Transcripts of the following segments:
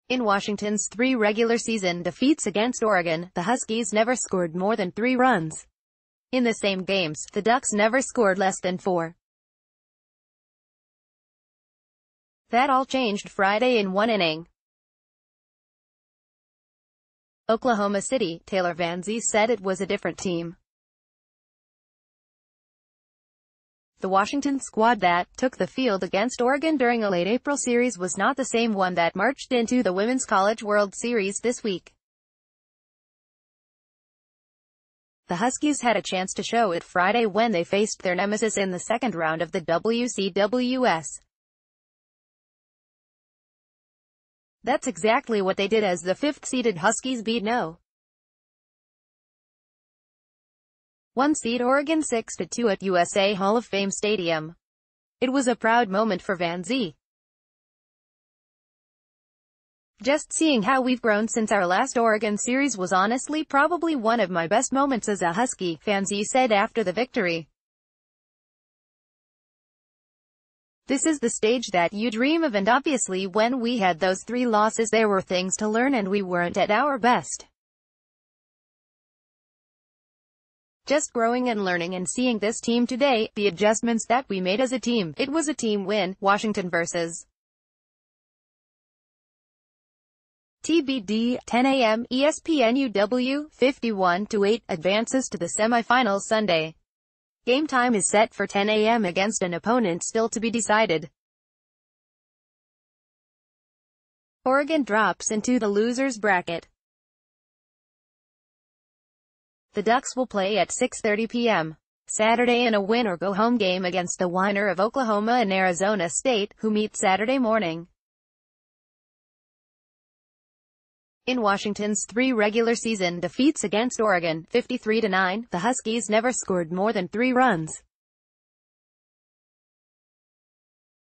In Washington's 3 regular season defeats against Oregon, the Huskies never scored more than 3 runs. In the same games, the Ducks never scored less than 4. That all changed Friday in one inning. Oklahoma City, Taylor Van Zee said it was a different team. The Washington squad that took the field against Oregon during a late April series was not the same one that marched into the Women's College World Series this week. The Huskies had a chance to show it Friday when they faced their nemesis in the second round of the WCWS. That's exactly what they did as the 5th-seeded Huskies beat No. 1 seed Oregon 6-2 at USA Hall of Fame Stadium. It was a proud moment for Van Zee. Just seeing how we've grown since our last Oregon series was honestly probably one of my best moments as a Husky, Van Zee said after the victory. This is the stage that you dream of, and obviously when we had those 3 losses there were things to learn and we weren't at our best. Just growing and learning and seeing this team today, the adjustments that we made as a team, it was a team win. Washington vs. TBD, 10 a.m. ESPN UW, 51-8, advances to the semifinals Sunday. Game time is set for 10 a.m. against an opponent still to be decided. Oregon drops into the losers bracket. The Ducks will play at 6:30 p.m. Saturday in a win-or-go-home game against the winner of Oklahoma and Arizona State, who meet Saturday morning. In Washington's 3 regular season defeats against Oregon, 53-9, the Huskies never scored more than 3 runs.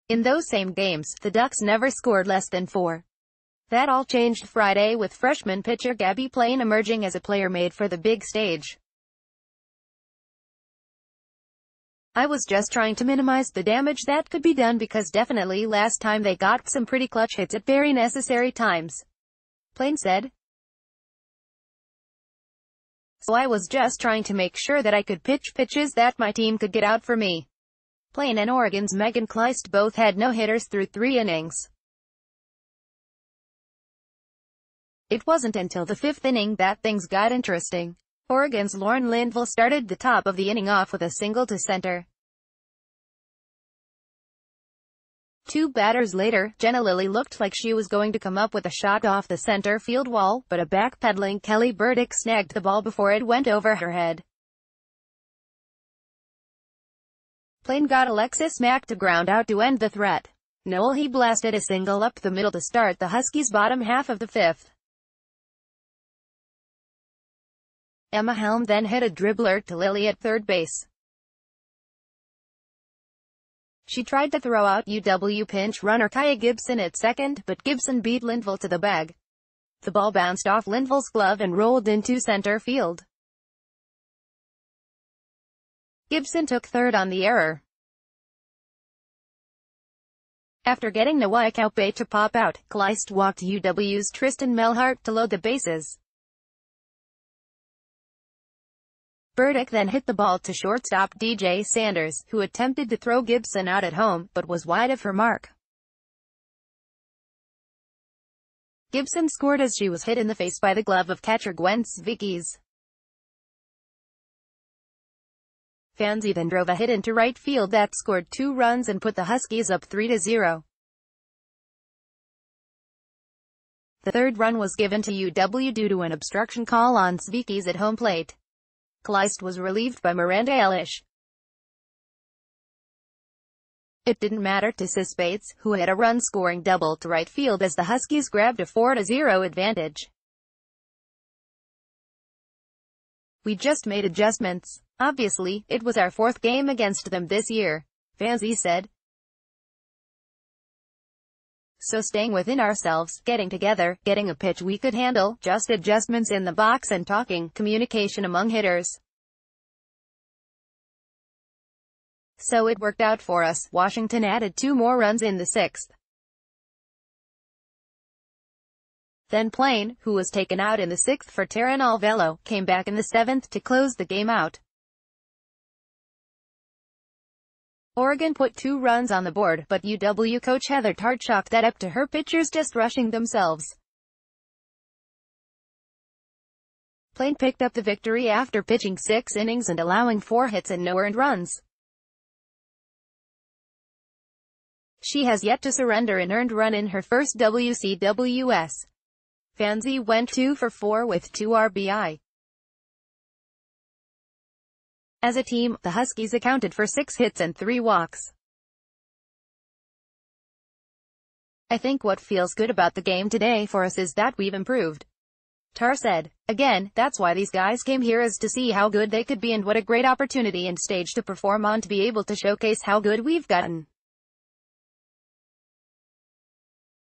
In those same games, the Ducks never scored less than 4. That all changed Friday with freshman pitcher Gabby Plain emerging as a player made for the big stage. I was just trying to minimize the damage that could be done because definitely last time they got some pretty clutch hits at very necessary times, Plain said. So I was just trying to make sure that I could pitch pitches that my team could get out for me. Plain and Oregon's Megan Kleist both had no-hitters through 3 innings. It wasn't until the 5th inning that things got interesting. Oregon's Lauren Linville started the top of the inning off with a single to center. 2 batters later, Jenna Lilly looked like she was going to come up with a shot off the center field wall, but a backpedaling Kelly Burdick snagged the ball before it went over her head. Plain got Alexis Mack to ground out to end the threat. Noel he blasted a single up the middle to start the Huskies' bottom half of the 5th. Emma Helm then hit a dribbler to Lilly at third base. She tried to throw out UW pinch runner Kaya Gibson at second, but Gibson beat Linville to the bag. The ball bounced off Linville's glove and rolled into center field. Gibson took third on the error. After getting Nawai Kaupe to pop out, Kleist walked UW's Tristan Melhart to load the bases. Burdick then hit the ball to shortstop DJ Sanders, who attempted to throw Gibson out at home, but was wide of her mark. Gibson scored as she was hit in the face by the glove of catcher Gwen Zwickis. Van Zee then drove a hit into right field that scored 2 runs and put the Huskies up 3-0. The 3rd run was given to UW due to an obstruction call on Zwickis at home plate. Kleist was relieved by Miranda Elish. It didn't matter to Sis Bates, who had a run-scoring double to right field as the Huskies grabbed a 4-0 advantage. We just made adjustments. Obviously, it was our 4th game against them this year, Van Zee said. So staying within ourselves, getting together, getting a pitch we could handle, just adjustments in the box and talking, communication among hitters. So it worked out for us. Washington added 2 more runs in the 6th. Then Plain, who was taken out in the 6th for Taryn Alvelo, came back in the 7th to close the game out. Oregon put 2 runs on the board, but UW coach Heather Tart chalked that up to her pitchers just rushing themselves. Plain picked up the victory after pitching 6 innings and allowing 4 hits and no earned runs. She has yet to surrender an earned run in her first WCWS. Fancy went 2 for 4 with 2 RBI. As a team, the Huskies accounted for 6 hits and 3 walks. I think what feels good about the game today for us is that we've improved. Tar said. Again, that's why these guys came here, is to see how good they could be and what a great opportunity and stage to perform on, to be able to showcase how good we've gotten.